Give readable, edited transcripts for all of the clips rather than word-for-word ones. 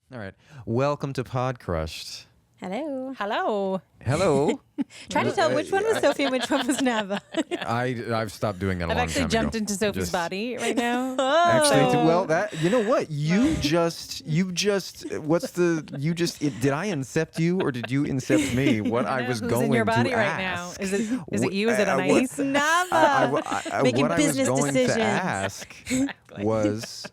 All right. Welcome to Podcrushed. Hello. Hello. Hello. Try to tell which one was Sophie and which one was Nava. I've stopped doing that a I've long actually time jumped ago. into Sophie's Just- body right now. Actually, well, that you know what? You just. What's the? You just. Did I incept you or did you incept me? What I was Who's going in your body to right now? ask. Is it you? Is it an It's ice? Nava. Making what business I was going decisions. to ask was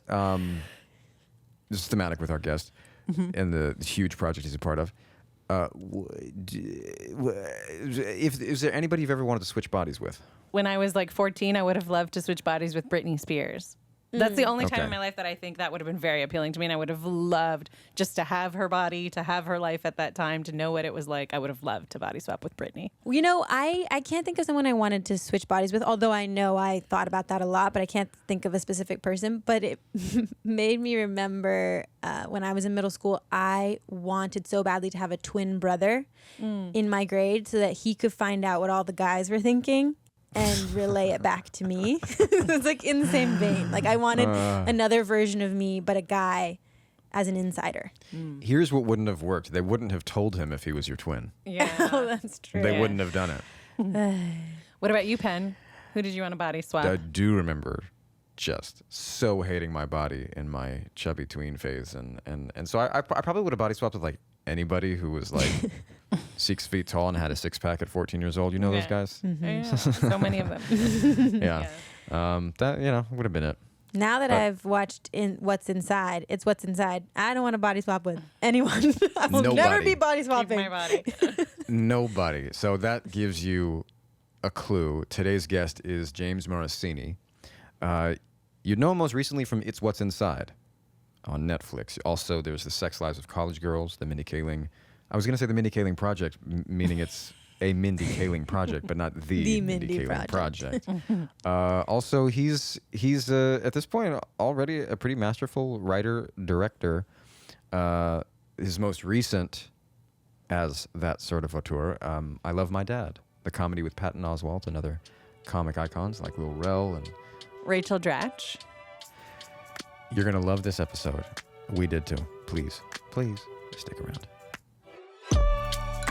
this is thematic with our guest and the huge project he's a part of. Is there anybody you've ever wanted to switch bodies with? When I was like 14, I would have loved to switch bodies with Britney Spears. That's the only time Okay. in my life that I think that would have been very appealing to me. And I would have loved just to have her body, to have her life at that time, to know what it was like. I would have loved to body swap with Britney. You know, I can't think of someone I wanted to switch bodies with, although I know I thought about that a lot, but I can't think of a specific person. But it made me remember when I was in middle school, I wanted so badly to have a twin brother in my grade so that he could find out what all the guys were thinking and relay it back to me. It's like in the same vein. Like I wanted another version of me, but a guy as an insider. Here's what wouldn't have worked. They wouldn't have told him if he was your twin. Yeah. Oh, that's true. They wouldn't have done it. What about you, Penn? Who did you want to body swap? I do remember just so hating my body in my chubby tween phase. And so I probably would have body swapped with like anybody who was like 6 feet tall and had a six pack at 14 years old. You know those guys? Yeah, so many of them. Yeah. That, would have been it. Now that I've watched What's Inside, it's What's Inside. I don't want to body swap with anyone. I will never Nobody. be body Keep swapping. my body. Nobody. So that gives you a clue. Today's guest is James Morosini. You know him most recently from It's What's Inside on Netflix. Also, there's The Sex Lives of College Girls, The Mindy Kaling. I was going to say The Mindy Kaling Project, meaning it's a Mindy Kaling project, but not the Mindy Kaling Project. Also, he's at this point already a pretty masterful writer, director. His most recent as that sort of auteur, I Love My Dad, the comedy with Patton Oswalt and other comic icons like Lil Rel. And Rachel Dratch. you're going to love this episode. We did too. Please stick around.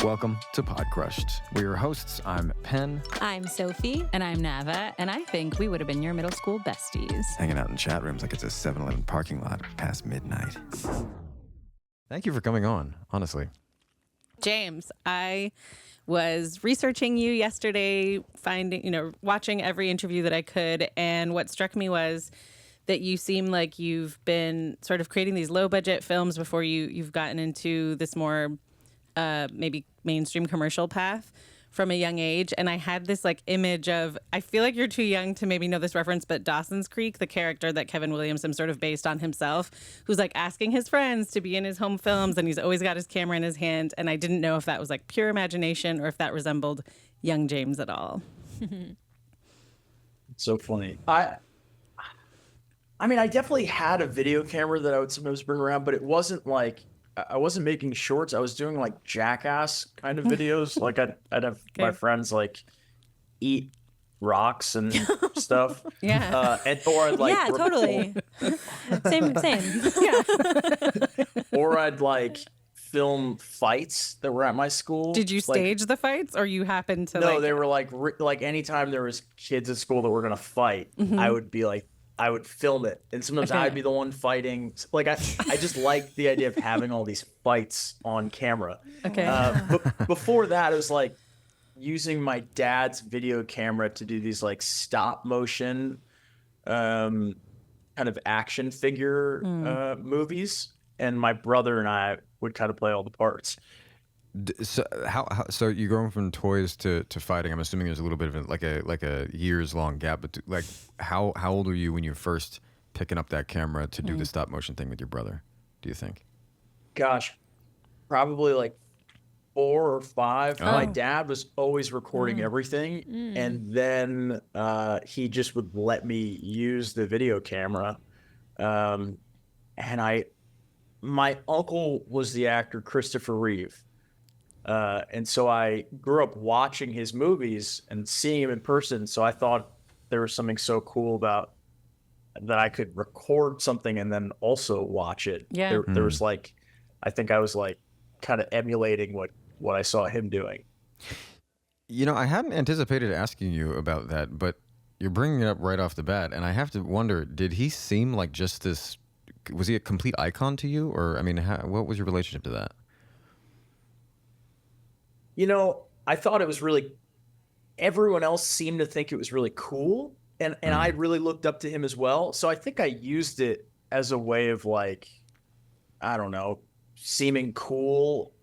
Welcome to Podcrushed. We're your hosts. I'm Penn, I'm Sophie. And I'm Nava, and I think we would have been your middle school besties. hanging out in chat rooms like it's a 7-Eleven parking lot past midnight. Thank you for coming on, honestly. James, I was researching you yesterday, watching every interview that I could, and what struck me was that you seem like you've been sort of creating these low-budget films before you've gotten into this more maybe mainstream commercial path from a young age. And I had this like image of, I feel like you're too young to maybe know this reference, but Dawson's Creek, the character that Kevin Williamson sort of based on himself, who's like asking his friends to be in his home films, and he's always got his camera in his hand. And I didn't know if that was like pure imagination or if that resembled young James at all. So funny. I mean, I definitely had a video camera that I would sometimes bring around, but it wasn't like, I wasn't making shorts. I was doing like jackass kind of videos. Like I'd have my friends like eat rocks and stuff. Yeah. Or I'd like Yeah, totally. same. Yeah. or I'd like film fights that were at my school. Did you Like, stage the fights, or you happened to No, they were like anytime there was kids at school that were gonna fight, I would be like, I would film it, and sometimes Okay. I'd be the one fighting. Like I just like the idea of having all these fights on camera. Okay. But before that, it was like using my dad's video camera to do these like stop motion, kind of action figure movies, and my brother and I would kind of play all the parts. So so you're going from toys to fighting. I'm assuming there's a little bit of like a years long gap. But like how old were you when you first picking up that camera to do the stop motion thing with your brother? Do you think? Gosh, probably like 4 or 5. Oh. My dad was always recording everything, and then he just would let me use the video camera. And my uncle was the actor Christopher Reeve. And so I grew up watching his movies and seeing him in person. So I thought there was something so cool about that I could record something and then also watch it. Yeah. There was like I think I was like kind of emulating what I saw him doing. You know, I hadn't anticipated asking you about that, but you're bringing it up right off the bat, and I have to wonder, did he seem like just this, was he a complete icon to you? Or, I mean, what was your relationship to that? You know, I thought it was really, everyone else seemed to think it was really cool. And I really looked up to him as well. So I think I used it as a way of like, I don't know, seeming cool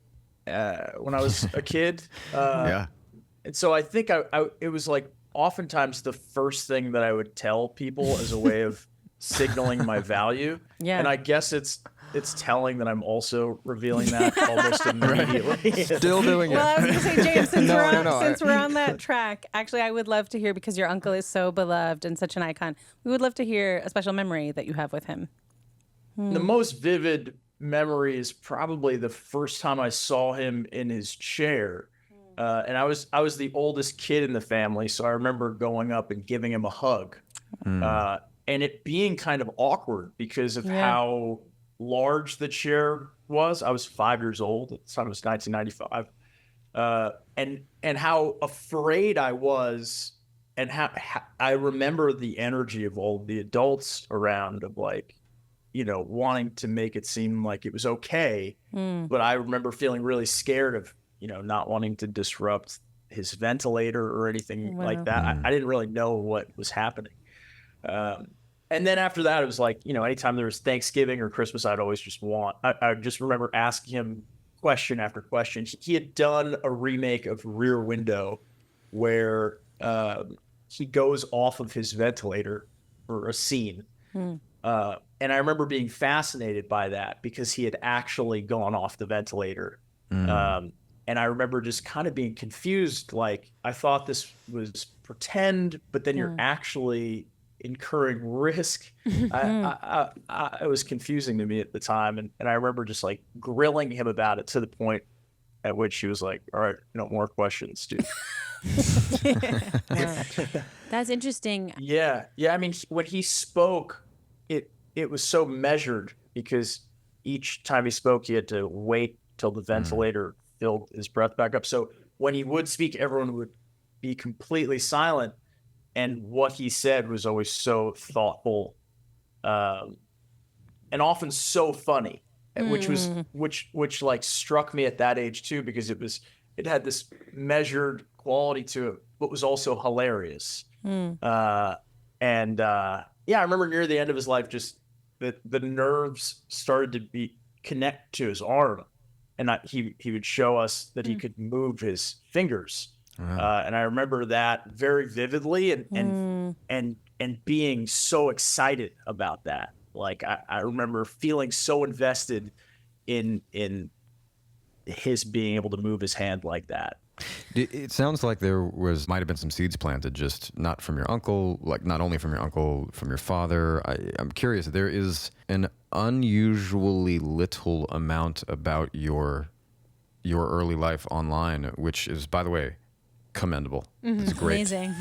when I was a kid. Yeah. And so I think it was like oftentimes the first thing that I would tell people as a way of signaling my value. Yeah. And I guess it's telling that I'm also revealing that almost immediately. Still doing it. Well, I was going to say, James, since, No. since we're on that track, actually, I would love to hear, because your uncle is so beloved and such an icon, we would love to hear a special memory that you have with him. The most vivid memory is probably the first time I saw him in his chair. And I was the oldest kid in the family, so I remember going up and giving him a hug. And it being kind of awkward because of how large the chair was. I was 5 years old at the time. It was 1995. And how afraid I was, and how I remember the energy of all the adults around, of like, you know, wanting to make it seem like it was okay. But I remember feeling really scared of, you know, not wanting to disrupt his ventilator or anything like that. I didn't really know what was happening. And then after that, it was like, you know, anytime there was Thanksgiving or Christmas, I'd always just I just remember asking him question after question. He had done a remake of Rear Window where he goes off of his ventilator for a scene. And I remember being fascinated by that because he had actually gone off the ventilator. And I remember just kind of being confused. Like, I thought this was pretend, but then you're actually incurring risk. It was confusing to me at the time. And I remember just like grilling him about it to the point at which he was like, all right, no more questions, dude. That's interesting. Yeah. I mean, when he spoke, it was so measured because each time he spoke, he had to wait till the ventilator filled his breath back up. So when he would speak, everyone would be completely silent. And what he said was always so thoughtful, and often so funny, which like struck me at that age too, because it had this measured quality to it, but was also hilarious. I remember near the end of his life, just the nerves started to connect to his arm, and he would show us that he could move his fingers. And I remember that very vividly, and being so excited about that. Like I remember feeling so invested in his being able to move his hand like that. It sounds like there might have been some seeds planted, just not from your uncle, like not only from your uncle, from your father. I'm curious. There is an unusually little amount about your early life online, which is, by the way, commendable. It's great. Amazing.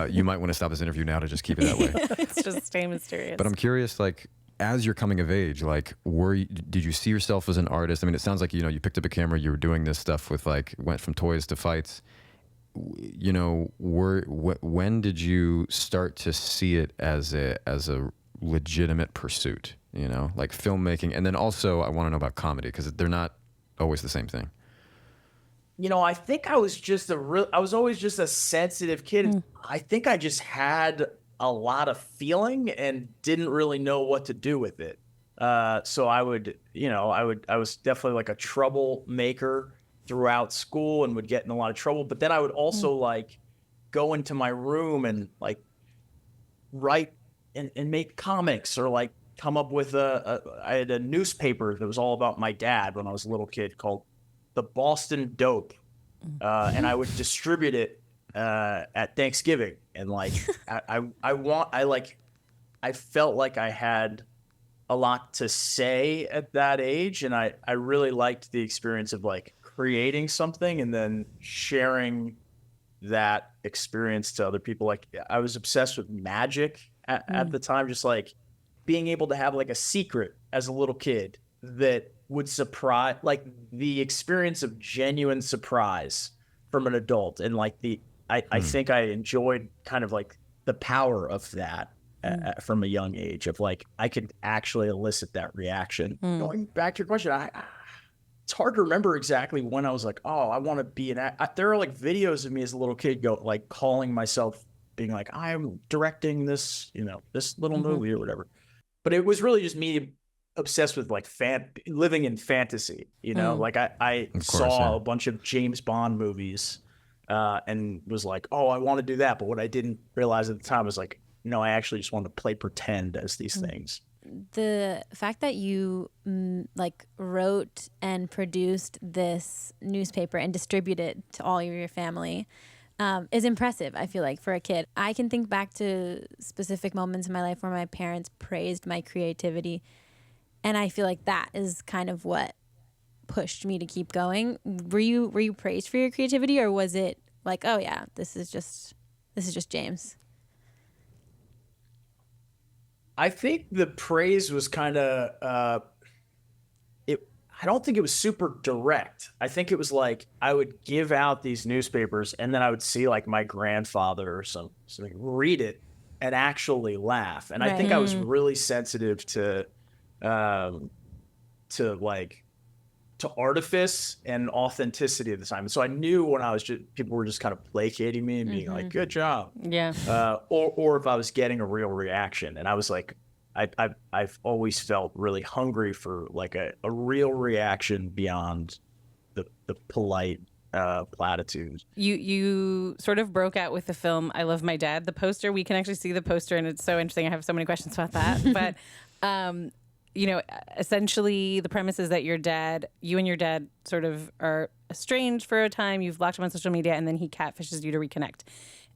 You might want to stop this interview now to just keep it that way. It's just stay mysterious. But I'm curious, like, as you're coming of age, like, did you see yourself as an artist? I mean, it sounds like, you know, you picked up a camera, you were doing this stuff with, like, went from toys to fights. You know, when did you start to see it as a legitimate pursuit? You know, like filmmaking, and then also I want to know about comedy, because they're not always the same thing. You know, I think I was always just a sensitive kid. I think I just had a lot of feeling and didn't really know what to do with it. So I was definitely like a troublemaker throughout school and would get in a lot of trouble. But then I would also like go into my room and like write and make comics, or like come up with I had a newspaper that was all about my dad when I was a little kid called The Boston Dope. And I would distribute it at Thanksgiving. And like, I felt like I had a lot to say at that age. And I really liked the experience of like creating something and then sharing that experience to other people. Like, I was obsessed with magic at the time, just like being able to have like a secret as a little kid that would surprise, like the experience of genuine surprise from an adult. And like I think I enjoyed kind of like the power of that from a young age, of like, I could actually elicit that reaction. Going back to your question, it's hard to remember exactly when I was like, oh, I want to be an actor. There are like videos of me as a little kid like calling myself, being like, I'm directing this, this little movie or whatever. But it was really just me obsessed with like living in fantasy, like I saw a bunch of James Bond movies and was like, oh, I want to do that. But what I didn't realize at the time was like, no, I actually just wanted to play pretend as these things. The fact that you like wrote and produced this newspaper and distributed to all of your family is impressive, I feel like, for a kid. I can think back to specific moments in my life where my parents praised my creativity, and I feel like that is kind of what pushed me to keep going. Were you praised for your creativity, or was it like, oh yeah, this is just James? I think the praise was kind of I don't think it was super direct. I think it was like I would give out these newspapers, and then I would see like my grandfather or something read it and actually laugh. And I think I was really sensitive to artifice and authenticity at the time. And so I knew when people were just kind of placating me and being like, good job. Yeah. Or if I was getting a real reaction. And I was like, I've always felt really hungry for like a real reaction beyond the polite platitudes. You sort of broke out with the film I Love My Dad. The poster, we can actually see the poster, and it's so interesting. I have so many questions about that. But essentially the premise is that you and your dad sort of are estranged for a time. You've blocked him on social media, and then he catfishes you to reconnect.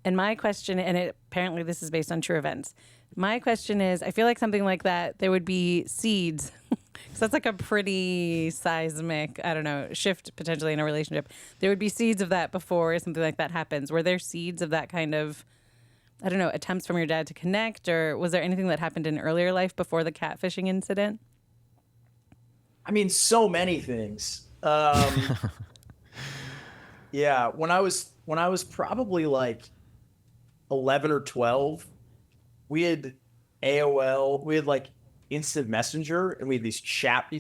And my question, and apparently this is based on true events. My question is, I feel like something like that, there would be seeds. So that's like a pretty seismic, I don't know, shift potentially in a relationship. There would be seeds of that before something like that happens. Were there seeds of that kind of, I don't know, attempts from your dad to connect, or was there anything that happened in earlier life before the catfishing incident? I mean, so many things. Yeah, when I was probably like 11 or 12, we had AOL, we had like Instant Messenger, and we had these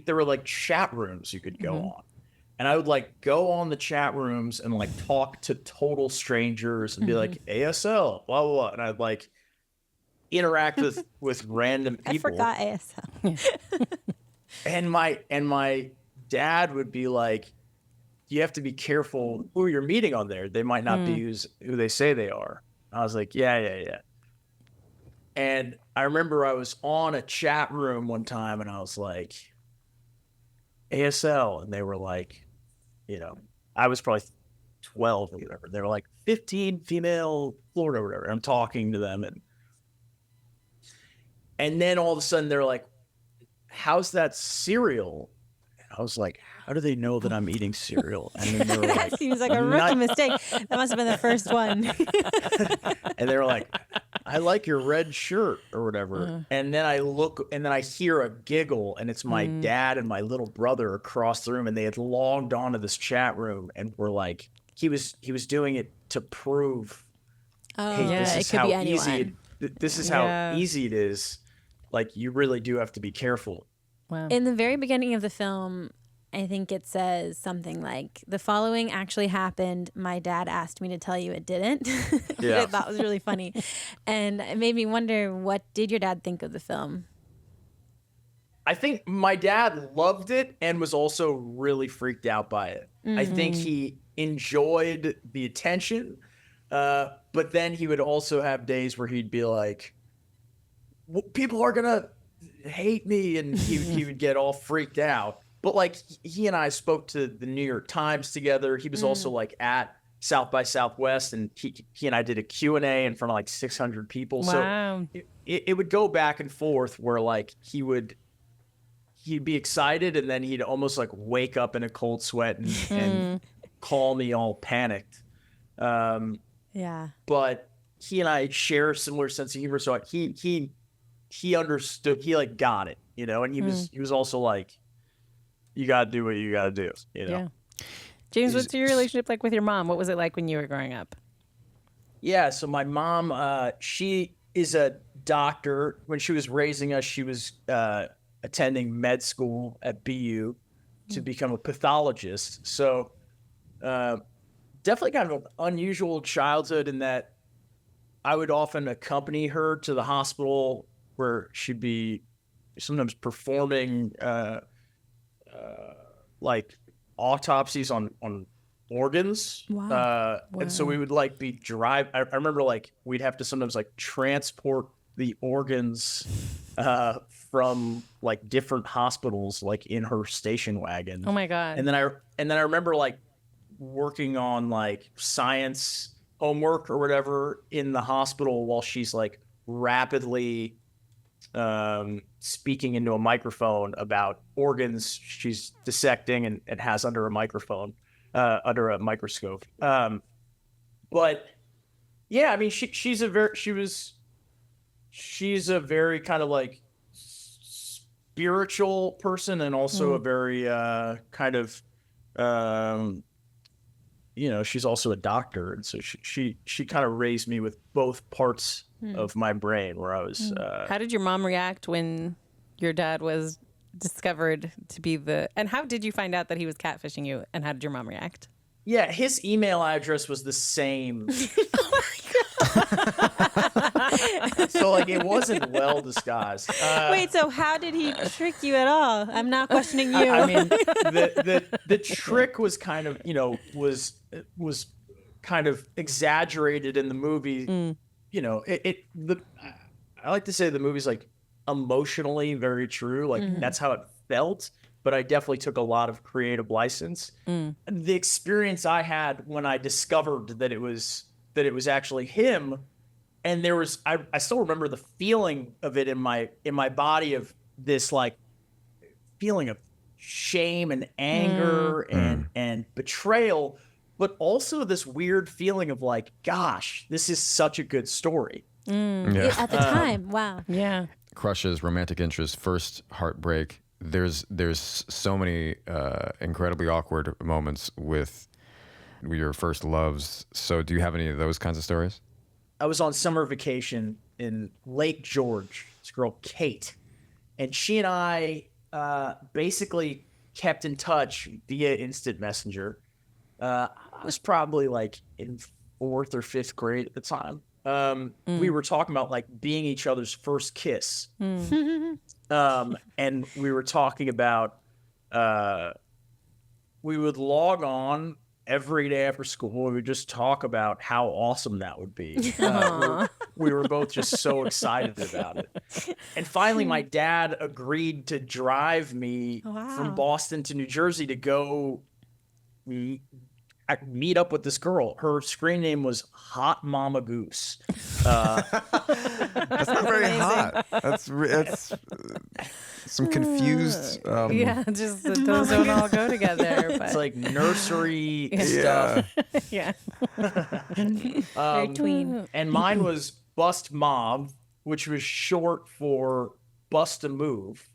there were like chat rooms you could go on. And I would like go on the chat rooms and like talk to total strangers and be like, ASL, blah, blah, blah. And I'd like interact with random people. I forgot ASL. And my dad would be like, you have to be careful who you're meeting on there. They might not be who they say they are. I was like, yeah. And I remember I was on a chat room one time and I was like, ASL. And they were like, I was probably 12 or whatever. They were like 15 female Florida or whatever. I'm talking to them. And then all of a sudden they're like, how's that cereal? And I was like, how do they know that I'm eating cereal? And then they were like, That seems like a rookie mistake. That must have been the first one. And they were like, I like your red shirt or whatever. And then I look, and then I hear a giggle, and it's my dad and my little brother across the room, and they had logged onto this chat room and were like, he was doing it to prove, hey, this is how easy this is how easy it is. Like, you really do have to be careful. Wow. In the very beginning of the film, I think it says something like, the following actually happened. My dad asked me to tell you it didn't. Which I thought was really funny. And it made me wonder, what did your dad think of the film? I think my dad loved it and was also really freaked out by it. I think he enjoyed the attention, but then he would also have days where he'd be like, people are going to hate me, and he would get all freaked out. But like, he and I spoke to the New York Times together. He was also like at South by Southwest, and he and I did a Q&A in front of like 600 people. Wow. So it would go back and forth where like he'd be excited, and then he'd almost like wake up in a cold sweat and call me all panicked. But he and I share a similar sense of humor, so he understood. He like got it, and he was also like, you got to do what you got to do, you know? Yeah. James, what's your relationship like with your mom? What was it like when you were growing up? Yeah, so my mom, she is a doctor. When she was raising us, she was attending med school at BU to become a pathologist. So definitely kind of an unusual childhood in that I would often accompany her to the hospital where she'd be sometimes performing like autopsies on organs. Wow. And so we would like be I remember like we'd have to sometimes like transport the organs from like different hospitals like in her station wagon. Oh my God. And then I remember like working on like science homework or whatever in the hospital while she's like rapidly speaking into a microphone about organs she's dissecting and has under a microphone, under a microscope. But yeah, I mean, she's a very kind of like spiritual person, and also a very kind of she's also a doctor, and so she kind of raised me with both parts of my brain. Where I was. How did your mom react when your dad was discovered to be and how did you find out that he was catfishing you? And how did your mom react? Yeah, his email address was the same. So like it wasn't well disguised. Wait, so how did he trick you at all? I'm not questioning you. I mean, the trick was kind of was kind of exaggerated in the movie. You know, I like to say the movie's like emotionally very true. Like that's how it felt. But I definitely took a lot of creative license. The experience I had when I discovered that it was actually him, and there was I still remember the feeling of it in my body, of this like feeling of shame and anger and betrayal, but also this weird feeling of like, gosh, this is such a good story. Yeah. At the time, wow. Yeah. Crushes, romantic interest, first heartbreak. There's so many incredibly awkward moments with your first loves. So do you have any of those kinds of stories? I was on summer vacation in Lake George. This girl, Kate, and she and I basically kept in touch via instant messenger. I was probably like in 4th or 5th grade at the time. We were talking about like being each other's first kiss. And we were talking about we would log on every day after school. We would just talk about how awesome that would be. We were both just so excited about it. And finally, my dad agreed to drive me from Boston to New Jersey to go meet up with this girl. Her screen name was Hot Mama Goose. That's not very hot. That's some confused. Yeah, just those don't all go together. But It's like nursery stuff. yeah. Very tween. And mine was Bust Mob, which was short for Bust a Move,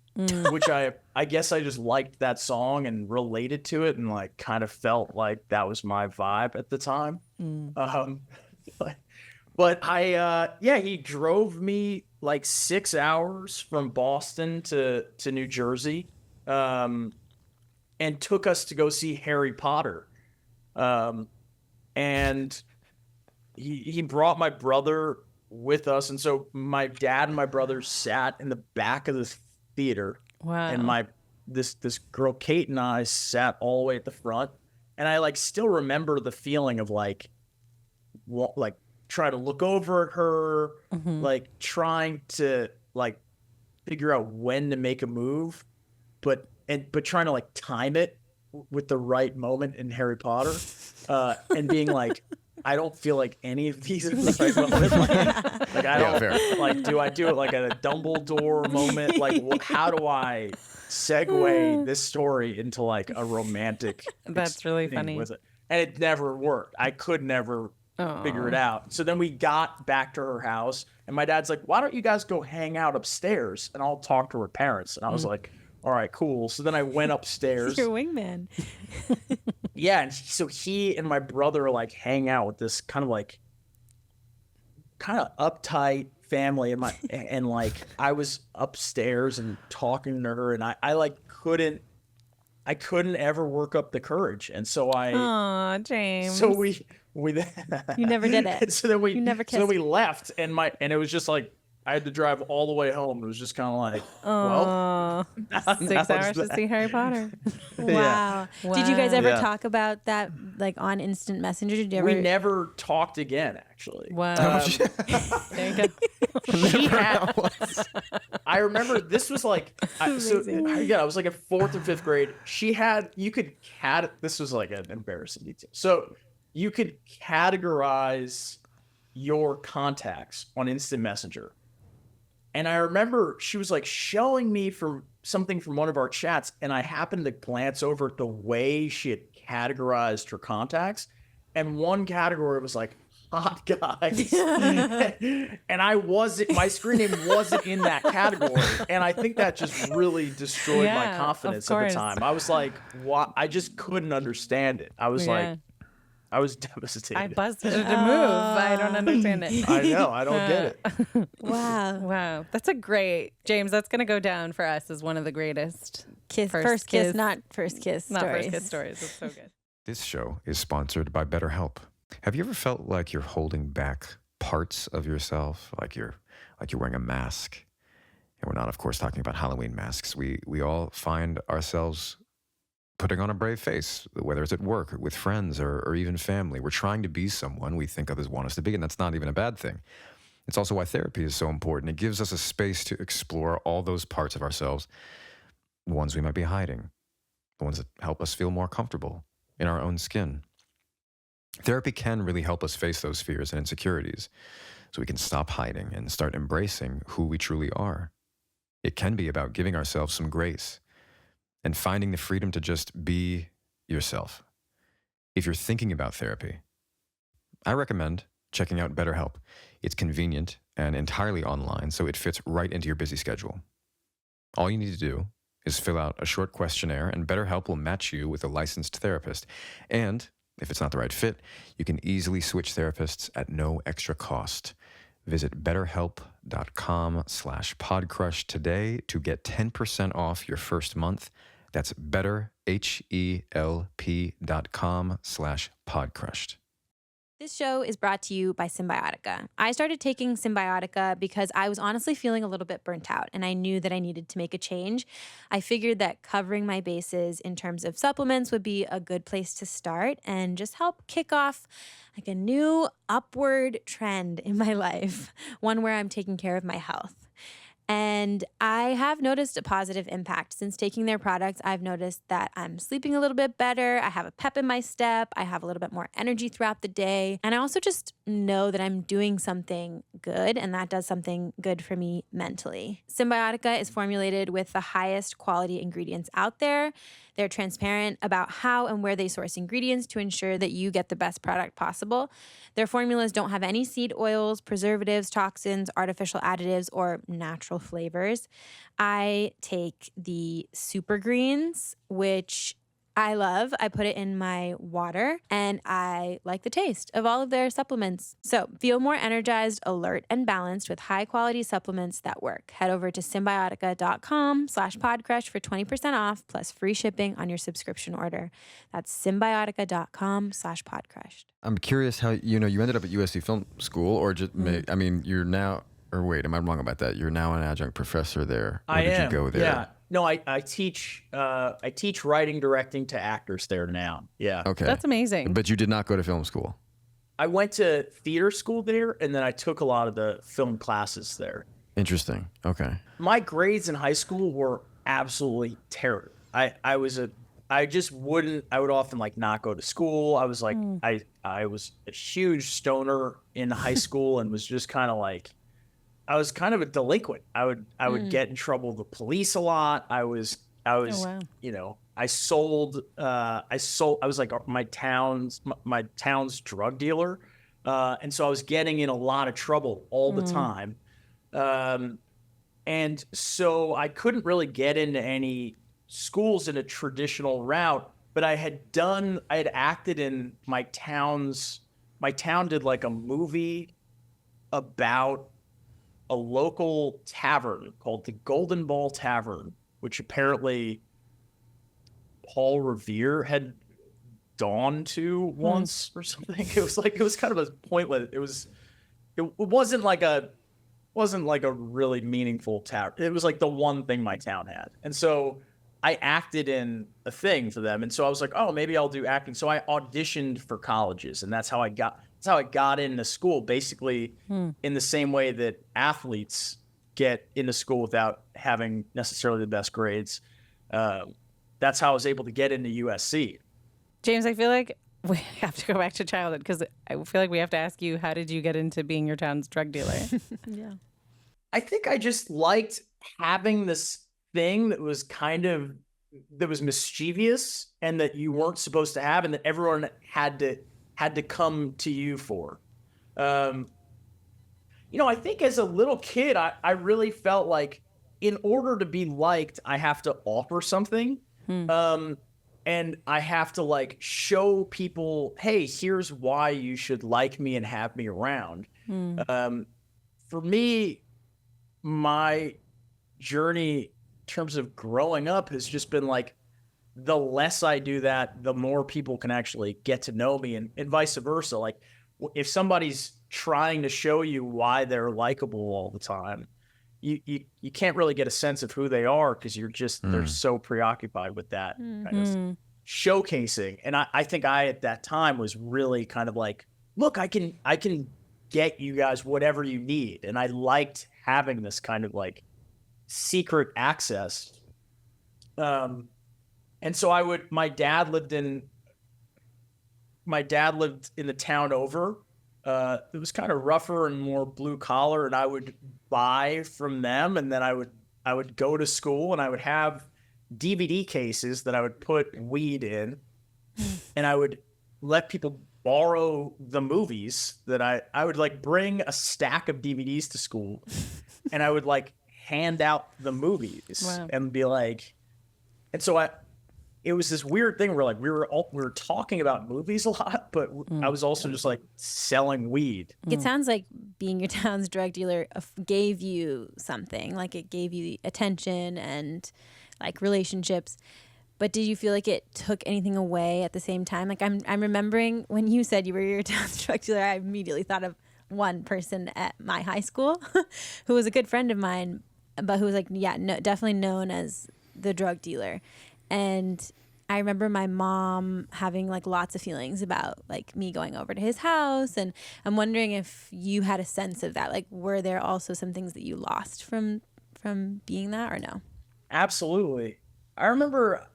which I guess I just liked that song and related to it, and like kind of felt like that was my vibe at the time. But he drove me like 6 hours from Boston to New Jersey, and took us to go see Harry Potter. And he brought my brother with us, and so my dad and my brother sat in the back of the theater. Wow. And this girl Kate and I sat all the way at the front, and I like still remember the feeling of like try to look over at her, like trying to like figure out when to make a move, but trying to like time it with the right moment in Harry Potter, and being like, I don't feel like any of these are the right moment. Like I don't like. Do I do it like at a Dumbledore moment? Like how do I segue this story into like a romantic? That's really thing funny. with it, and it never worked. I could never figure it out. So then we got back to her house, and my dad's like, "Why don't you guys go hang out upstairs, and I'll talk to her parents?" And I was like, all right, cool. So then I went upstairs. Your wingman. Yeah, and so he and my brother like hang out with this kind of uptight family, and like I was upstairs and talking to her, and I like couldn't ever work up the courage, and so Aw, James. so we You never did it. so then You never so then kissed. we left, and it was just like I had to drive all the way home. It was just kind of like, well, Aw, that 6 was hours to that. see Harry Potter. Wow. Did you guys ever Yeah. talk about that like on Instant Messenger? Did you ever? We never talked again, actually. Wow. There you go. She had, I remember this was like, I was like in 4th or 5th grade. This was like an embarrassing detail. So you could categorize your contacts on Instant Messenger. And I remember she was like showing me something from one of our chats, and I happened to glance over at the way she had categorized her contacts. And one category was like hot guys. And my screen name wasn't in that category. And I think that just really destroyed my Yeah, confidence of at the course. time. I was like, what? I just couldn't understand it. I was Yeah. like, I was devastated. I busted it to move. I don't understand it. I know. I don't get it. Wow. Wow. That's a great, James, that's going to go down for us as one of the greatest First kiss, not first kiss. not stories. first kiss stories. It's so good. This show is sponsored by BetterHelp. Have you ever felt like you're holding back parts of yourself, like you're wearing a mask? And we're not, of course, talking about Halloween masks. We all find ourselves putting on a brave face, whether it's at work, with friends, or even family. We're trying to be someone we think others want us to be, and that's not even a bad thing. It's also why therapy is so important. It gives us a space to explore all those parts of ourselves, the ones we might be hiding, the ones that help us feel more comfortable in our own skin. Therapy can really help us face those fears and insecurities so we can stop hiding and start embracing who we truly are. It can be about giving ourselves some grace and finding the freedom to just be yourself. If you're thinking about therapy, I recommend checking out BetterHelp. It's convenient and entirely online, so it fits right into your busy schedule. All you need to do is fill out a short questionnaire, and BetterHelp will match you with a licensed therapist. And if it's not the right fit, you can easily switch therapists at no extra cost. Visit betterhelp.com/podcrushed today to get 10% off your first month. That's betterhelp.com/podcrushed. This show is brought to you by Symbiotica. I started taking Symbiotica because I was honestly feeling a little bit burnt out, and I knew that I needed to make a change. I figured that covering my bases in terms of supplements would be a good place to start and just help kick off like a new upward trend in my life, one where I'm taking care of my health. And I have noticed a positive impact. Since taking their products, I've noticed that I'm sleeping a little bit better. I have a pep in my step. I have a little bit more energy throughout the day. And I also just know that I'm doing something good, and that does something good for me mentally. Symbiotica is formulated with the highest quality ingredients out there. They're transparent about how and where they source ingredients to ensure that you get the best product possible. Their formulas don't have any seed oils, preservatives, toxins, artificial additives, or natural flavors. I take the super greens, which I love. I put it in my water, and I like the taste of all of their supplements. So feel more energized, alert, and balanced with high-quality supplements that work. Head over to symbiotica.com/podcrushed for 20% off plus free shipping on your subscription order. That's symbiotica.com/podcrushed. I'm curious how, you ended up at USC Film School, or just, you're now, or wait, am I wrong about that? You're now an adjunct professor there. Or did you go there? Yeah. No, I teach writing, directing to actors there now. Yeah. Okay. That's amazing. But you did not go to film school. I went to theater school there, and then I took a lot of the film classes there. Interesting. Okay. My grades in high school were absolutely terrible. I would often like not go to school. I was like, I was a huge stoner in high school and was just kind of like, I was kind of a delinquent. I would get in trouble with the police a lot. I was, wow. I was like my town's drug dealer. And so I was getting in a lot of trouble all the time. And so I couldn't really get into any schools in a traditional route, but I had acted in my town did like a movie about a local tavern called the Golden Ball Tavern, which apparently Paul Revere had gone to once or something. It was kind of a pointless. It wasn't like a really meaningful tavern. It was like the one thing my town had. And so I acted in a thing for them. And so I was like, oh, maybe I'll do acting. So I auditioned for colleges, and that's how I got into school, basically in the same way that athletes get into school without having necessarily the best grades. That's how I was able to get into USC. James, I feel like we have to go back to childhood because I feel like we have to ask you, how did you get into being your town's drug dealer? Yeah. I think I just liked having this thing that was mischievous and that you weren't supposed to have and that everyone had to come to you for. I think as a little kid, I really felt like in order to be liked, I have to offer something. And I have to like show people, hey, here's why you should like me and have me around. For me, my journey in terms of growing up has just been like, the less I do that, the more people can actually get to know me, and vice versa. Like if somebody's trying to show you why they're likable all the time, you can't really get a sense of who they are because they're so preoccupied with that kind of showcasing. And I think I at that time was really kind of like, look, I can get you guys whatever you need. And I liked having this kind of like secret access. And so my dad lived in the town over. It was kind of rougher and more blue collar, and I would buy from them, and then I would go to school, and I would have DVD cases that I would put weed in, and I would let people borrow the movies that I would like bring a stack of DVDs to school, and I would like hand out the movies and be like, and so it was this weird thing where like we were talking about movies a lot, but I was also just like selling weed. It sounds like being your town's drug dealer gave you something, like it gave you attention and like relationships. But did you feel like it took anything away at the same time? Like I'm remembering when you said you were your town's drug dealer, I immediately thought of one person at my high school who was a good friend of mine, but who was like, definitely known as the drug dealer. And I remember my mom having like lots of feelings about like me going over to his house. And I'm wondering if you had a sense of that. Like, were there also some things that you lost from being that or no? Absolutely. I remember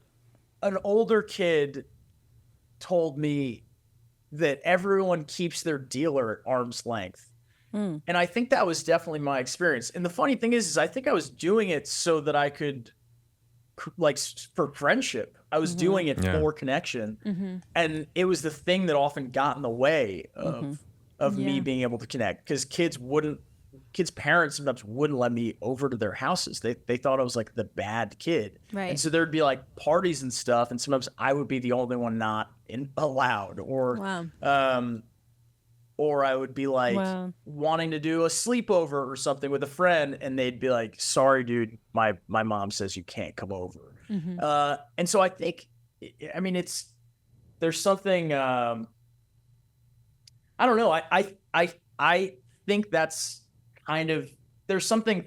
an older kid told me that everyone keeps their dealer at arm's length. And I think that was definitely my experience. And the funny thing is I think I was doing it so that I could, like, for friendship. I was doing it for connection. And it was the thing that often got in the way of me being able to connect, because kids' parents sometimes wouldn't let me over to their houses. They thought I was like the bad kid. Right. And so there'd be like parties and stuff, and sometimes I would be the only one not allowed, or I would be like wanting to do a sleepover or something with a friend, and they'd be like, sorry, dude, my mom says you can't come over. And so I think, I mean, there's something, I don't know. I think that's kind of, there's something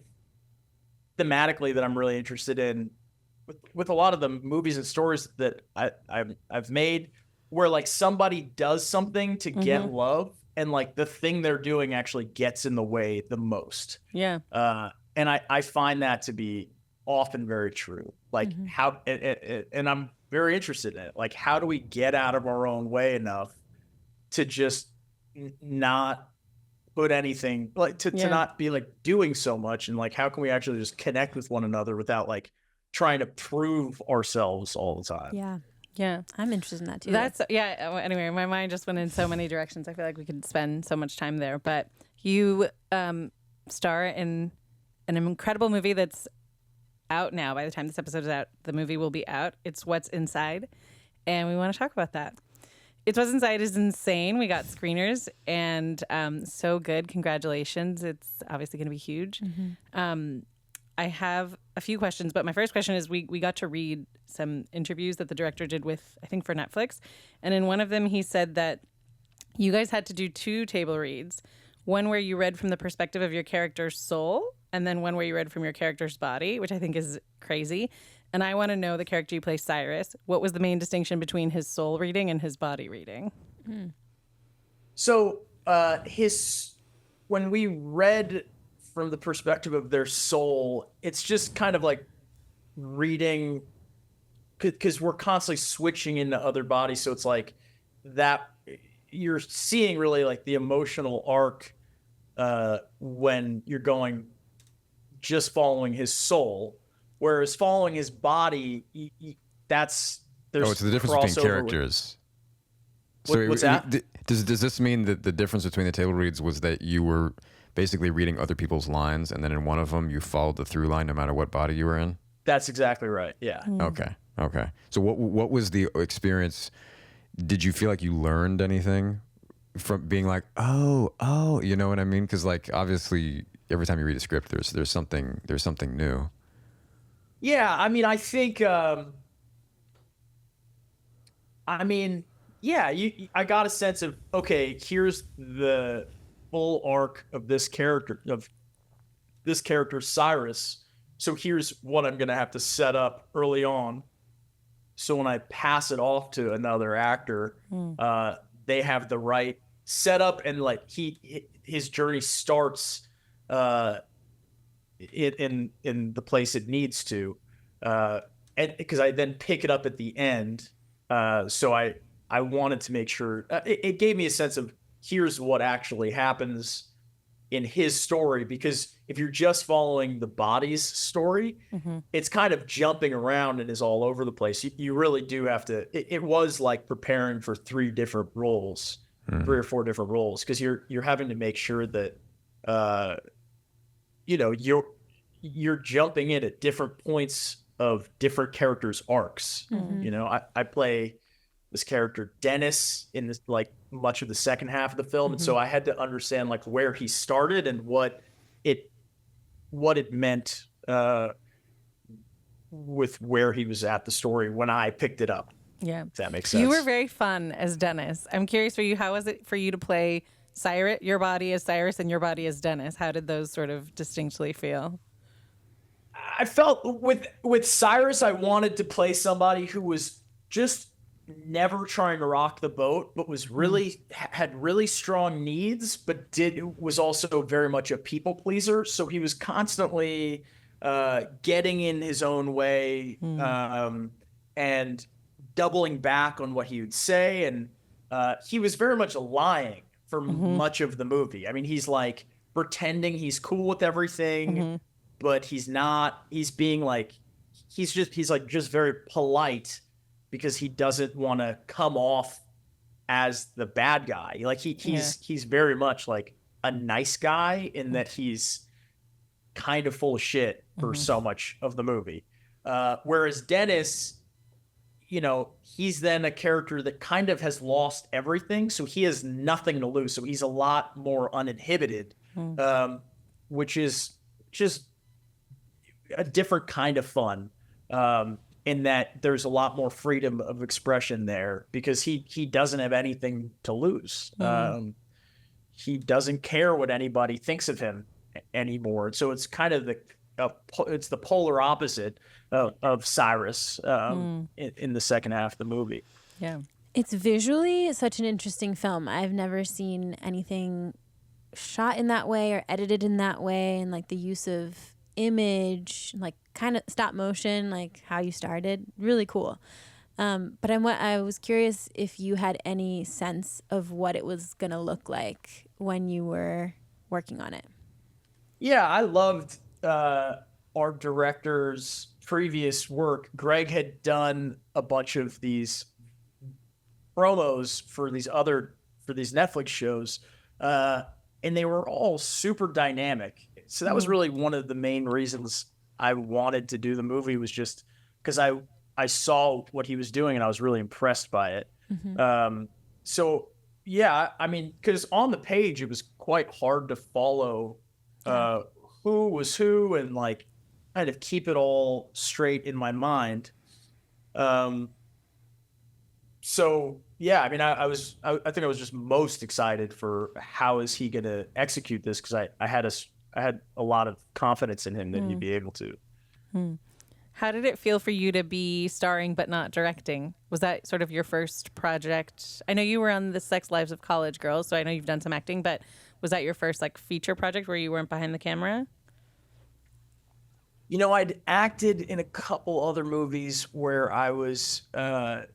thematically that I'm really interested in with a lot of the movies and stories that I've made, where like somebody does something to get love, and like the thing they're doing actually gets in the way the most. Yeah. And I find that to be often very true. Like how, and I'm very interested in it. Like, how do we get out of our own way enough to just not put anything, like to not be like doing so much, and like how can we actually just connect with one another without like trying to prove ourselves all the time? Yeah, I'm interested in that too. Anyway, my mind just went in so many directions. I feel like we could spend so much time there. But you star in an incredible movie that's out now. By the time this episode is out, the movie will be out. It's What's Inside, and we want to talk about that. It's What's Inside is insane. We got screeners, and so good. Congratulations. It's obviously going to be huge. I have a few questions, but my first question is we got to read some interviews that the director did with, I think, for Netflix. And in one of them, he said that you guys had to do 2 table reads, one where you read from the perspective of your character's soul, and then one where you read from your character's body, which I think is crazy. And I want to know, the character you play, Cyrus, what was the main distinction between his soul reading and his body reading? So when we read from the perspective of their soul, it's just kind of like reading, because we're constantly switching into other bodies. So it's like that you're seeing really like the emotional arc when you're going just following his soul, whereas following his body, there's it's the difference between characters. What's that? Does this mean that the difference between the table reads was that you were basically reading other people's lines, and then in one of them you followed the through line no matter what body you were in? That's exactly right. Yeah. Okay. So what was the experience? Did you feel like you learned anything from being like, oh, you know what I mean? Because like obviously every time you read a script, there's something new. Yeah, I mean, I think, I got a sense of, okay, here's the full arc of this character, Cyrus. So here's what I'm going to have to set up early on. So when I pass it off to another actor, they have the right setup, and like his journey starts in the place it needs to, and because I then pick it up at the end. So I wanted to make sure it gave me a sense of here's what actually happens in his story, because if you're just following the body's story, it's kind of jumping around and is all over the place. You really do have to. It was like preparing for 3 different roles, 3 or 4 different roles, because you're having to make sure that you're jumping in at different points of different characters' arcs. I play this character Dennis in this like much of the second half of the film, and so I had to understand like where he started and what it meant with where he was at the story when I picked it up. Yeah, if that makes sense. You were very fun as Dennis. I'm curious for you, how was it for you to play Cyrus, your body as Cyrus and your body as Dennis? How did those sort of distinctly feel? I felt with Cyrus, I wanted to play somebody who was just never trying to rock the boat, but was really had really strong needs, but was also very much a people pleaser. So he was constantly getting in his own way and doubling back on what he would say, and he was very much lying for much of the movie. I mean, he's like pretending he's cool with everything, but he's not. He's being like he's just very polite, because he doesn't want to come off as the bad guy. Like he's very much like a nice guy in that he's kind of full of shit for so much of the movie. Whereas Dennis, he's then a character that kind of has lost everything. So he has nothing to lose. So he's a lot more uninhibited, which is just a different kind of fun. In that there's a lot more freedom of expression there, because he doesn't have anything to lose. He doesn't care what anybody thinks of him anymore. So it's kind of it's the polar opposite of Cyrus in the second half of the movie. Yeah, it's visually such an interesting film. I've never seen anything shot in that way or edited in that way, and like the use of image, like kind of stop motion, like how you started, really cool. But I was curious if you had any sense of what it was gonna look like when you were working on it. Yeah, I loved our director's previous work. Greg had done a bunch of these promos for these Netflix shows, and they were all super dynamic. So that was really one of the main reasons I wanted to do the movie, was just because I saw what he was doing and I was really impressed by it. So yeah, I mean, because on the page it was quite hard to follow who was who and like kind of keep it all straight in my mind. So yeah, I mean, I think I was just most excited for how is he going to execute this, because I had a lot of confidence in him that he'd be able to. How did it feel for you to be starring but not directing? Was that sort of your first project? I know you were on the Sex Lives of College Girls, so I know you've done some acting, but was that your first like feature project where you weren't behind the camera? You know, I'd acted in a couple other movies where I was an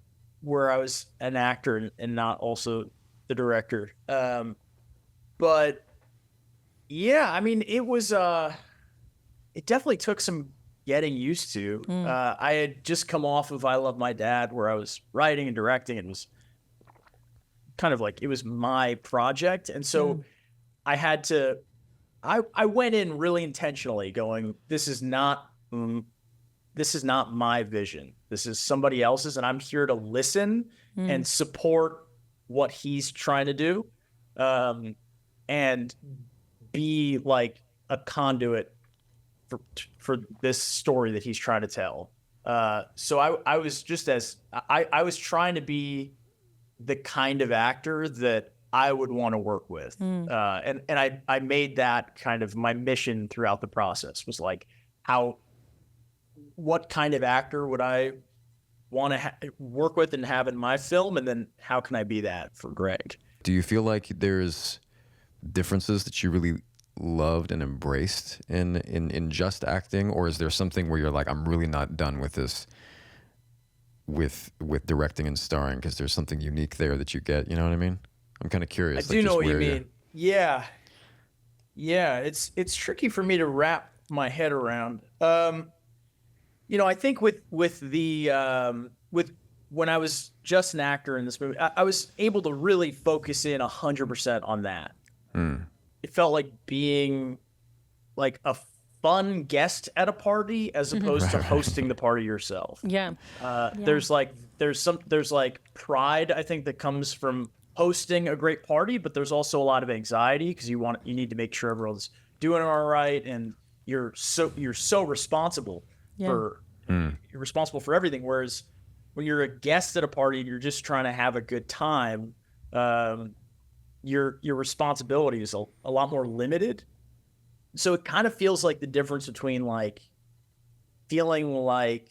actor and not also the director. But yeah, I mean, it was it definitely took some getting used to. I had just come off of I Love My Dad, where I was writing and directing, and it was kind of like it was my project, and so I had to. I went in really intentionally, going, this is not my vision. This is somebody else's, and I'm here to listen and support what he's trying to do, and be like a conduit for this story that he's trying to tell. So I was just I was trying to be the kind of actor that I would want to work with. And I made that kind of my mission throughout the process, was like, what kind of actor would I want to work with and have in my film? And then how can I be that for Greg? Do you feel like there's differences that you really loved and embraced in just acting, or is there something where you're like, I'm really not done with this, with directing and starring, because there's something unique there that you get? You know what I mean? I'm kind of curious. I do know what you mean. Yeah. It's tricky for me to wrap my head around. You know, I think with when I was just an actor in this movie, I was able to really focus in 100% on that. It felt like being like a fun guest at a party as opposed to hosting the party yourself. Yeah. There's pride, I think, that comes from hosting a great party, but there's also a lot of anxiety because you need to make sure everyone's doing all right, and you're so responsible for you're responsible for everything. Whereas when you're a guest at a party and you're just trying to have a good time, your responsibility is a lot more limited. So it kind of feels like the difference between like feeling like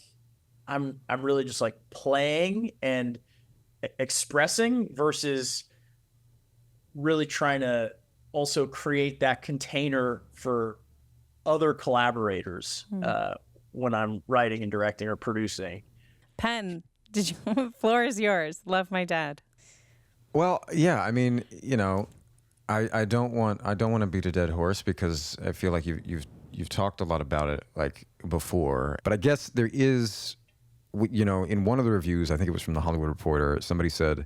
I'm really just like playing and expressing versus really trying to also create that container for other collaborators when I'm writing and directing or producing. Penn, floor is yours. Love My Dad. Well, yeah, I mean, you know, I don't want to beat a dead horse, because I feel like you've talked a lot about it like before. But I guess there is, you know, in one of the reviews, I think it was from the Hollywood Reporter, somebody said,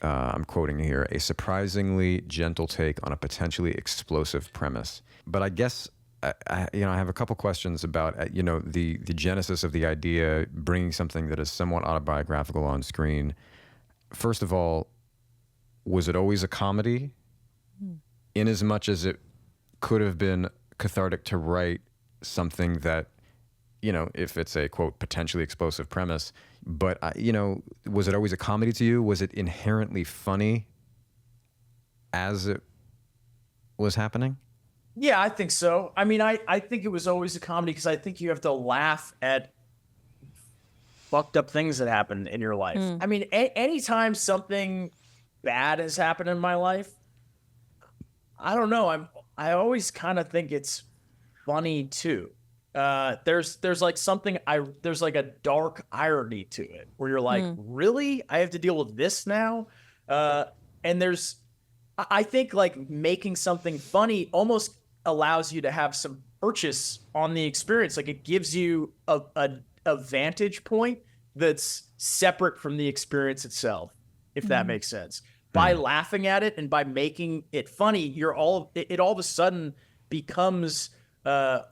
I'm quoting here, a surprisingly gentle take on a potentially explosive premise. But I guess I have a couple questions about the genesis of the idea, bringing something that is somewhat autobiographical on screen. First of all, was it always a comedy? In as much as it could have been cathartic to write something that, you know, if it's a, quote, potentially explosive premise, but, was it always a comedy to you? Was it inherently funny as it was happening? Yeah, I think so. I mean, I think it was always a comedy because I think you have to laugh at fucked up things that happen in your life. I mean, anytime something bad has happened in my life, I don't know. I always kind of think it's funny too. There's like there's like a dark irony to it where you're like, really? I have to deal with this now? And I think like making something funny almost allows you to have some purchase on the experience. Like it gives you a vantage point that's separate from the experience itself, if that makes sense. By laughing at it and by making it funny, it all of a sudden becomes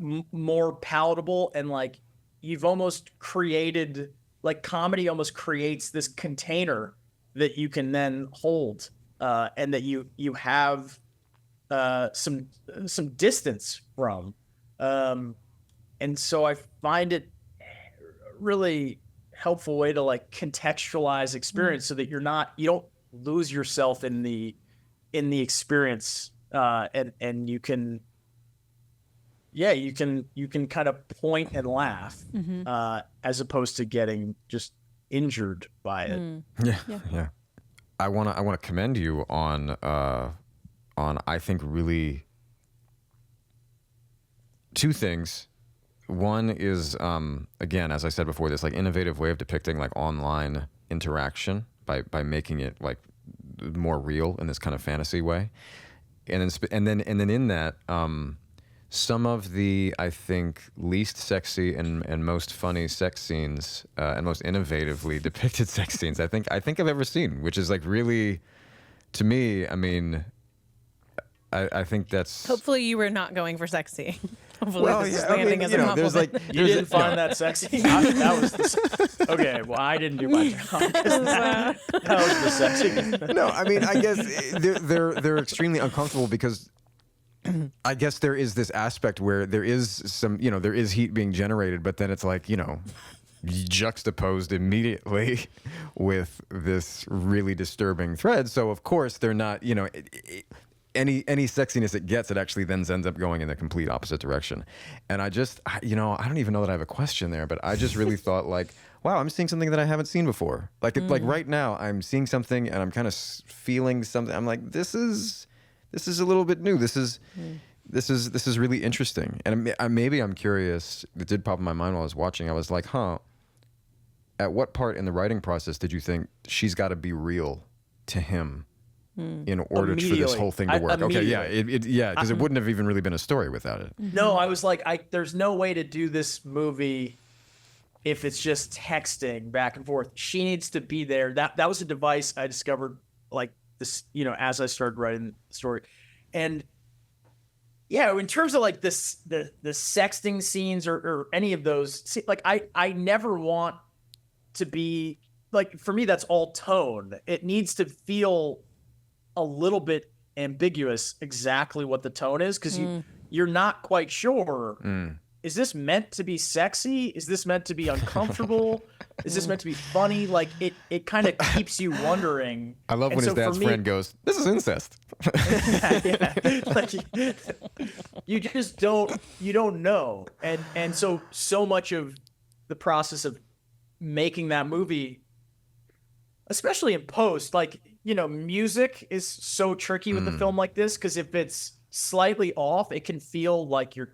more palatable, and like you've almost created, like comedy almost creates this container that you can then hold, and that you have some distance from, and so I find it really helpful way to like contextualize experience, so that you don't lose yourself in the experience, and you can kind of point and laugh, as opposed to getting just injured by it. Yeah. I wanna commend you on I think really two things. One is, again, as I said before, this like innovative way of depicting like online interaction by making it like more real in this kind of fantasy way, and then in that, some of the, I think, least sexy and most funny sex scenes, and most innovatively depicted sex scenes I think I've ever seen, which is like really, to me, I mean, I think that's... Hopefully you were not going for sexy. Hopefully Well, this is yeah, I landing mean, as a compliment. there's like... You didn't find that sexy? That was okay, well, I didn't do my job. That was the sexy. No, I mean, I guess they're extremely uncomfortable because I guess there is this aspect where there is some, there is heat being generated, but then it's like, juxtaposed immediately with this really disturbing thread. So of course they're not, any sexiness it gets, it actually then ends up going in the complete opposite direction. And I don't even know that I have a question there, but I just really thought like, wow, I'm seeing something that I haven't seen before. Like, like right now I'm seeing something and I'm kind of feeling something. I'm like, this is a little bit new. This is really interesting. And maybe I'm curious, it did pop in my mind while I was watching. I was like, at what part in the writing process did you think she's got to be real to him in order for this whole thing to work? Okay, yeah, because it wouldn't have even really been a story without it. No, I was like, there's no way to do this movie if it's just texting back and forth. She needs to be there. That was a device I discovered like this, as I started writing the story. And yeah, in terms of like this, the sexting scenes or any of those, like I never want to be like, for me, that's all tone. It needs to feel a little bit ambiguous exactly what the tone is, because you're not quite sure. Is this meant to be sexy? Is this meant to be uncomfortable? Is this meant to be funny? Like it kind of keeps you wondering. I love when his dad's friend goes, "This is incest." Yeah. Like you just don't know. And so much of the process of making that movie, especially in post, like, music is so tricky with a film like this, because if it's slightly off, it can feel like you're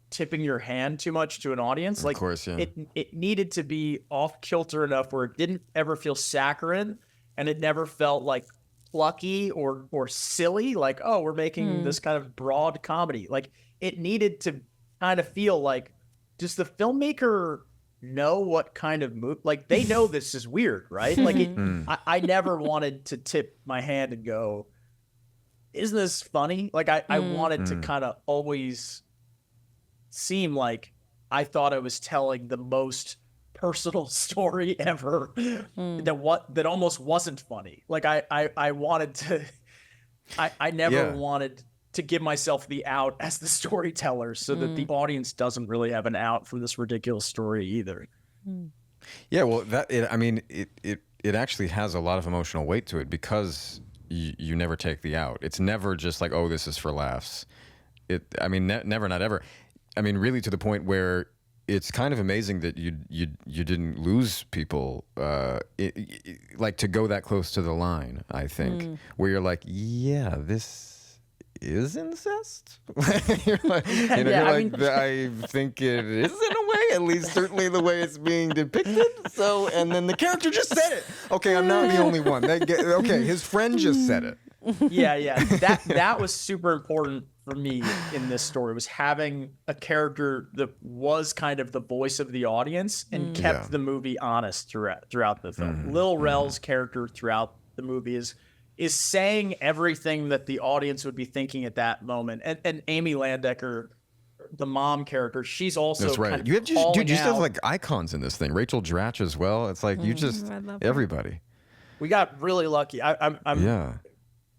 tipping your hand too much to an audience. Like, of course, yeah. It needed to be off kilter enough where it didn't ever feel saccharine, and it never felt like plucky or silly, like, oh, we're making this kind of broad comedy. Like, it needed to kind of feel like, does the filmmaker know what kind of movie? Like, they know this is weird, right? Like, I never wanted to tip my hand and go, isn't this funny? Like, I wanted to kind of always seem like I thought I was telling the most personal story ever, that almost wasn't funny. Like, I wanted to, I never wanted to give myself the out as the storyteller, so that the audience doesn't really have an out from this ridiculous story either. Yeah, well, it actually has a lot of emotional weight to it, because you never take the out. It's never just like, oh, this is for laughs. Never, not ever. Really, to the point where it's kind of amazing that you didn't lose people, like, to go that close to the line, I think, where you're like, yeah, this is incest. You're like, I think it is, in a way, at least certainly the way it's being depicted. So, and then the character just said it. Okay, I'm not the only one. Okay, his friend just said it. Yeah. That was super important for me in this story, was having a character that was kind of the voice of the audience and kept the movie honest throughout the film. Lil Rel's character throughout the movie is is saying everything that the audience would be thinking at that moment. And Amy Landecker, the mom character, she's also That's right. kind of You have just, calling dude, you just have out- like icons in this thing. Rachel Dratch as well. It's like you just I love her. everybody. We got really lucky. Yeah.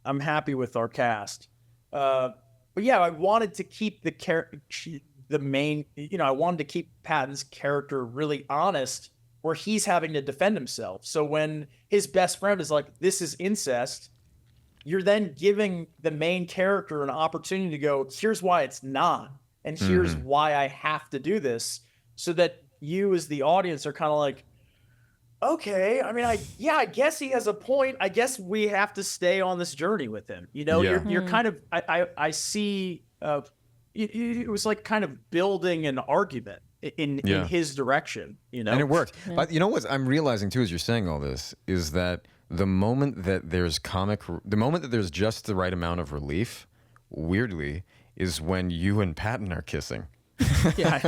I'm happy with our cast. But yeah, I wanted to keep the main, I wanted to keep Patton's character really honest, where he's having to defend himself. So when his best friend is like, this is incest, you're then giving the main character an opportunity to go, here's why it's not. And here's why I have to do this, so that you as the audience are kind of like, okay, I mean, I guess he has a point. I guess we have to stay on this journey with him. You're kind of, I see, it was like kind of building an argument in his direction, And it worked. But you know what I'm realizing too, as you're saying all this, is that the moment that there's just the right amount of relief, weirdly, is when you and Patton are kissing. Yeah.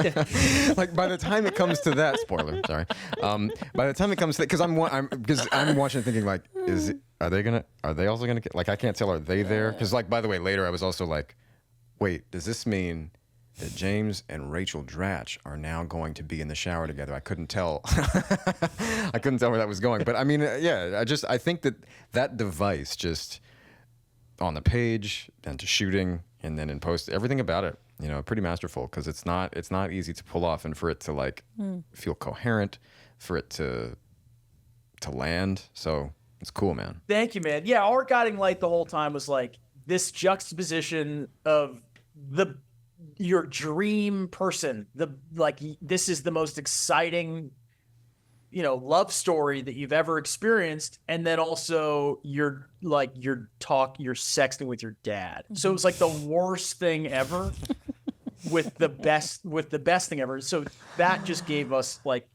Like by the time it comes to that, spoiler, sorry. By the time it comes to, because I'm watching it thinking like, are they also gonna, like, I can't tell, are they there? Because like, by the way, later I was also like, wait, does this mean that James and Rachel Dratch are now going to be in the shower together? I couldn't tell. I couldn't tell where that was going. But I mean, I think that device just on the page and to shooting and then in post, everything about it, pretty masterful, because it's not easy to pull off, and for it to like feel coherent, for it to land. So it's cool, man. Thank you, man. Yeah, our guiding light the whole time was like this juxtaposition of your dream person, this is the most exciting, love story that you've ever experienced, and then also you're sexting with your dad. So it was like the worst thing ever with the best thing ever. So that just gave us like,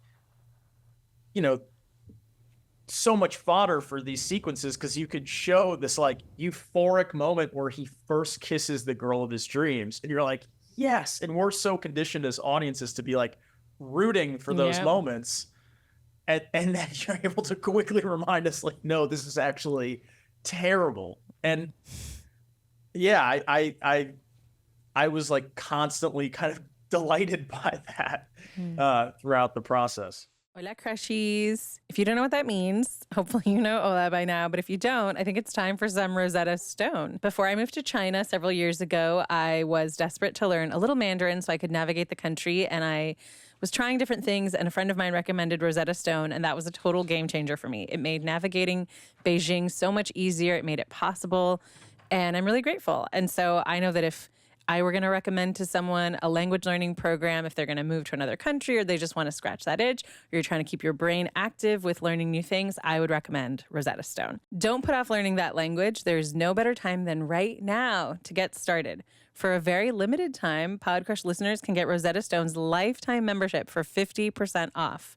so much fodder for these sequences, because you could show this like euphoric moment where he first kisses the girl of his dreams, and you're like, yes. And we're so conditioned as audiences to be like rooting for those moments, and then you're able to quickly remind us like, no, this is actually terrible. And yeah, I was like constantly kind of delighted by that throughout the process. Hola, crushies. If you don't know what that means, hopefully you know hola by now. But if you don't, I think it's time for some Rosetta Stone. Before I moved to China several years ago, I was desperate to learn a little Mandarin so I could navigate the country. And I was trying different things, and a friend of mine recommended Rosetta Stone, and that was a total game changer for me. It made navigating Beijing so much easier. It made it possible, and I'm really grateful. And so I know that if I were going to recommend to someone a language learning program, if they're going to move to another country or they just want to scratch that itch, or you're trying to keep your brain active with learning new things, I would recommend Rosetta Stone. Don't put off learning that language. There's no better time than right now to get started. For a very limited time, Podcrushed listeners can get Rosetta Stone's lifetime membership for 50% off.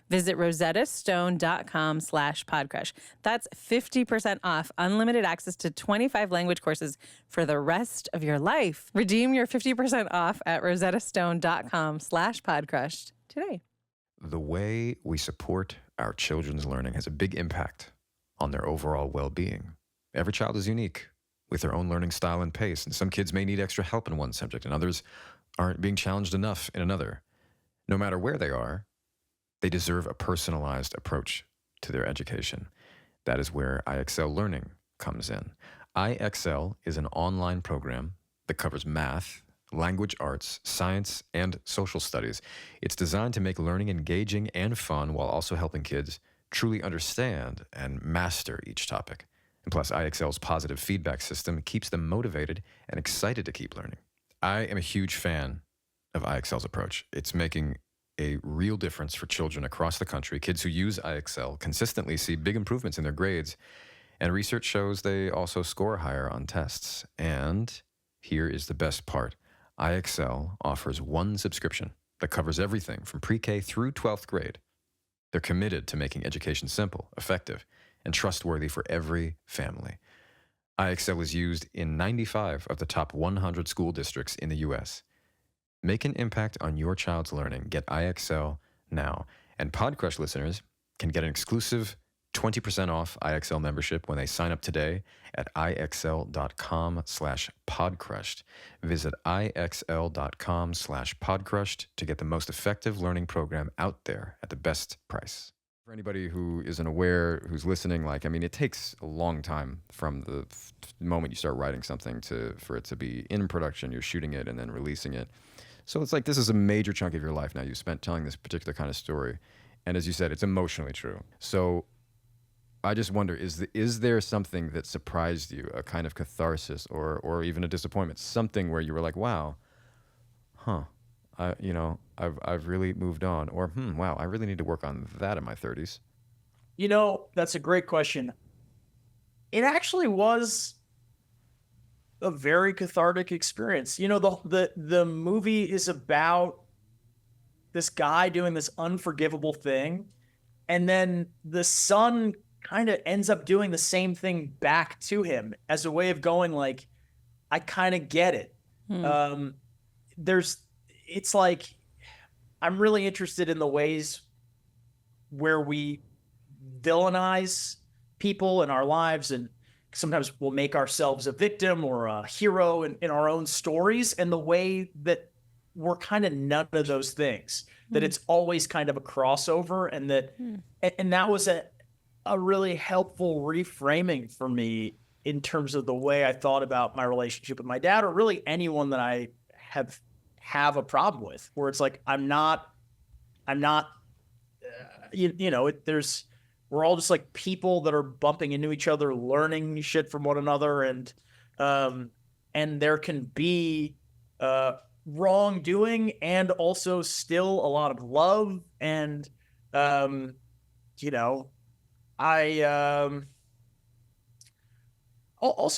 Visit rosettastone.com/podcrush. That's 50% off unlimited access to 25 language courses for the rest of your life. Redeem your 50% off at rosettastone.com/podcrush today. The way we support our children's learning has a big impact on their overall well-being. Every child is unique with their own learning style and pace, and some kids may need extra help in one subject, and others aren't being challenged enough in another. No matter where they are, they deserve a personalized approach to their education. That is where IXL Learning comes in. IXL is an online program that covers math, language arts, science, and social studies. It's designed to make learning engaging and fun while also helping kids truly understand and master each topic. And plus, IXL's positive feedback system keeps them motivated and excited to keep learning. I am a huge fan of IXL's approach. It's making a real difference for children across the country. Kids who use IXL consistently see big improvements in their grades, and research shows they also score higher on tests. And here is the best part. IXL offers one subscription that covers everything from pre-K through 12th grade. They're committed to making education simple, effective, and trustworthy for every family. IXL is used in 95 of the top 100 school districts in the U.S. Make an impact on your child's learning. Get IXL now. And Podcrushed listeners can get an exclusive 20% off IXL membership when they sign up today at IXL.com/podcrushed. Visit IXL.com/podcrushed to get the most effective learning program out there at the best price. For anybody who isn't aware, who's listening, like, I mean, it takes a long time from the moment you start writing something for it to be in production, you're shooting it and then releasing it. So it's like, this is a major chunk of your life now you spent telling this particular kind of story. And as you said, it's emotionally true. So I just wonder, is there something that surprised you, a kind of catharsis or even a disappointment, something where you were like, wow, I've really moved on, or wow, I really need to work on that in my 30s? That's a great question. It actually was a very cathartic experience. The movie is about this guy doing this unforgivable thing, and then the son kind of ends up doing the same thing back to him as a way of going like, I kind of get it. It's like, I'm really interested in the ways where we villainize people in our lives, and sometimes we'll make ourselves a victim or a hero in our own stories, and the way that we're kind of none of those things, that it's always kind of a crossover, and that was a really helpful reframing for me in terms of the way I thought about my relationship with my dad, or really anyone that I have a problem with, where it's like, we're all just like people that are bumping into each other, learning shit from one another. And there can be, wrongdoing and also still a lot of love. And, also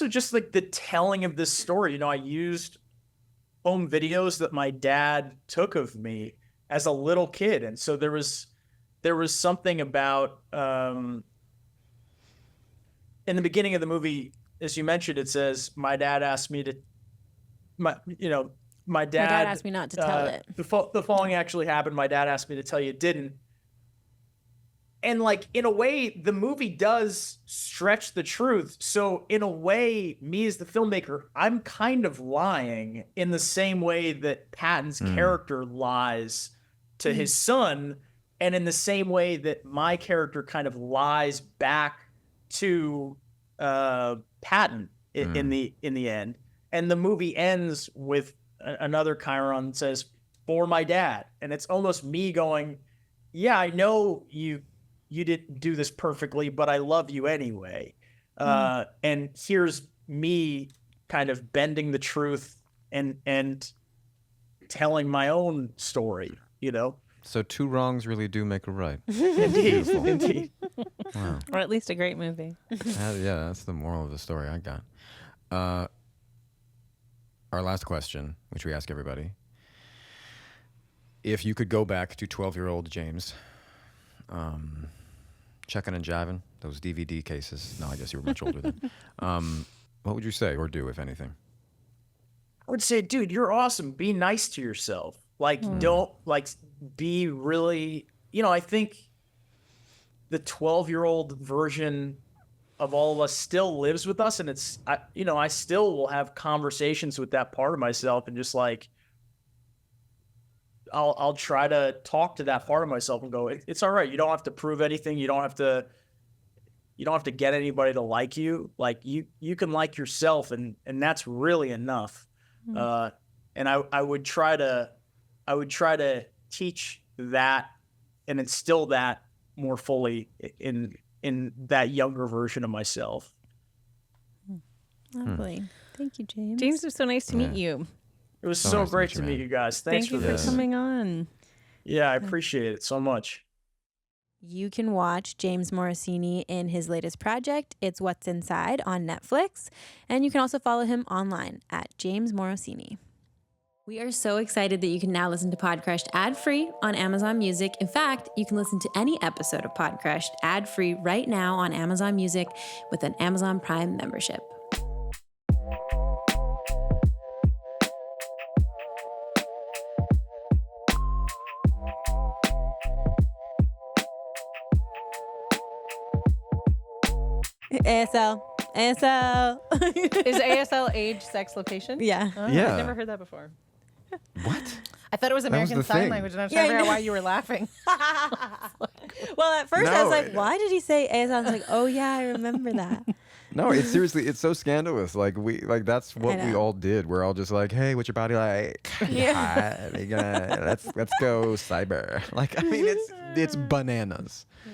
just like the telling of this story, I used home videos that my dad took of me as a little kid. And so there was something about, in the beginning of the movie, as you mentioned, it says, my dad asked me not to tell it. The following actually happened. My dad asked me to tell you it didn't. And like, in a way, the movie does stretch the truth. So in a way, me as the filmmaker, I'm kind of lying in the same way that Patton's character lies to his son, and in the same way that my character kind of lies back to Patton in the end. And the movie ends with another chyron that says, for my dad. And it's almost me going, yeah, I know you didn't do this perfectly, but I love you anyway. And here's me kind of bending the truth and telling my own story, So two wrongs really do make a right. Indeed. Wow. Or at least a great movie. Yeah, that's the moral of the story I got. Our last question, which we ask everybody. If you could go back to 12-year-old James, checking and jiving, those DVD cases. No, I guess you were much older then. What would you say or do, if anything? I would say, dude, you're awesome. Be nice to yourself. Like, don't, like, be really, I think the 12-year-old version of all of us still lives with us. And I still will have conversations with that part of myself, and just like, I'll try to talk to that part of myself and go, it's all right. You don't have to prove anything. You don't have to get anybody to like you. Like, you can like yourself, and that's really enough. And I would try to teach that and instill that more fully in that younger version of myself. Lovely. Thank you, James. James, it was so nice to meet you. It was So so nice to great meet to you, meet man. you guys. Thank you for coming on. Yeah, I appreciate it so much. You can watch James Morosini in his latest project, It's What's Inside, on Netflix. And you can also follow him online at James Morosini. We are so excited that you can now listen to Podcrushed ad-free on Amazon Music. In fact, you can listen to any episode of Podcrushed ad-free right now on Amazon Music with an Amazon Prime membership. ASL. ASL. Is ASL age, sex, location? Yeah. Oh, Yeah. I've never heard that before. What? I thought it was was American the Sign thing. Language, and I was Yeah, trying to I figure out know. why you were laughing. Well, at first I No, was like, it- why did he say ASL? I was like, oh yeah, I remember that. No, it's seriously, it's so scandalous. Like that's what we know. all did. We're all just like, hey, what's your body like? Yeah. Let's go cyber. Like, I mean, it's bananas. Yeah.